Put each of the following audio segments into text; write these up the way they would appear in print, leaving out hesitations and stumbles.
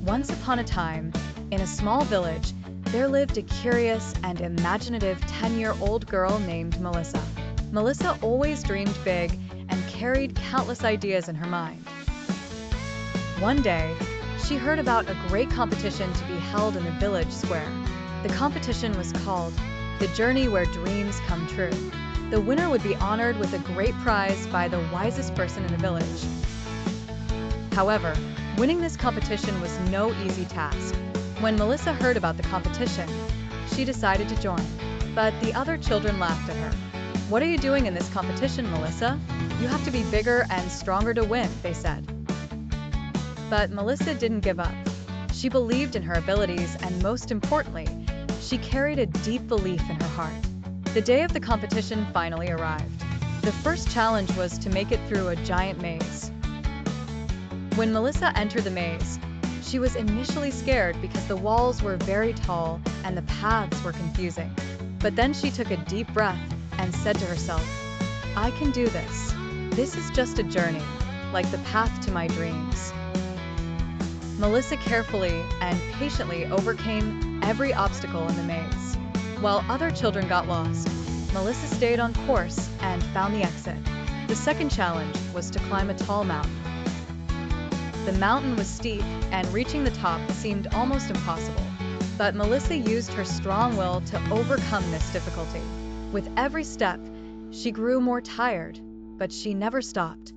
Once upon a time, in a small village, there lived a curious and imaginative 10-year-old girl named Melissa. Melissa always dreamed big and carried countless ideas in her mind. One day, she heard about a great competition to be held in the village square. The competition was called The Journey Where Dreams Come True. The winner would be honored with a great prize by the wisest person in the village. However, winning this competition was no easy task. When Melissa heard about the competition, she decided to join. But the other children laughed at her. "What are you doing in this competition, Melissa? You have to be bigger and stronger to win," they said. But Melissa didn't give up. She believed in her abilities, and most importantly, she carried a deep belief in her heart. The day of the competition finally arrived. The first challenge was to make it through a giant maze. When Melissa entered the maze, she was initially scared because the walls were very tall and the paths were confusing. But then she took a deep breath and said to herself, "I can do this. This is just a journey, like the path to my dreams." Melissa carefully and patiently overcame every obstacle in the maze. While other children got lost, Melissa stayed on course and found the exit. The second challenge was to climb a tall mountain. The mountain was steep, and reaching the top seemed almost impossible. But Melissa used her strong will to overcome this difficulty. With every step, she grew more tired, but she never stopped.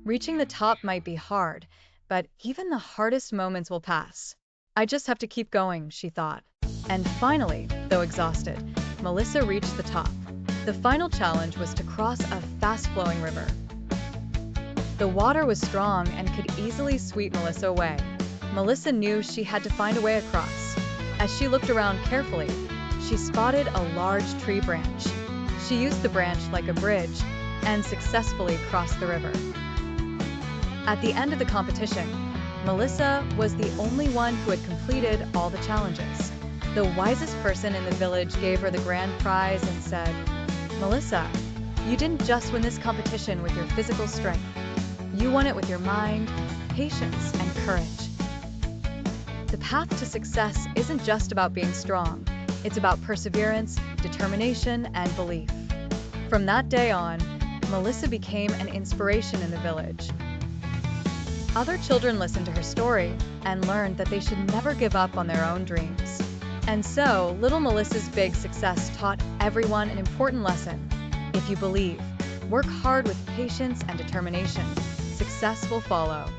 Reaching the top might be hard, but even the hardest moments will pass. "I just have to keep going," she thought. And finally, though exhausted, Melissa reached the top. The final challenge was to cross a fast-flowing river. The water was strong and could easily sweep Melissa away. Melissa knew she had to find a way across. As she looked around carefully, she spotted a large tree branch. She used the branch like a bridge and successfully crossed the river. At the end of the competition, Melissa was the only one who had completed all the challenges. The wisest person in the village gave her the grand prize and said, "Melissa, you didn't just win this competition with your physical strength. You won it with your mind, patience, and courage." The path to success isn't just about being strong. It's about perseverance, determination, and belief. From that day on, Melissa became an inspiration in the village. Other children listened to her story and learned that they should never give up on their own dreams. And so, little Melissa's big success taught everyone an important lesson. If you believe, work hard with patience and determination, success will follow.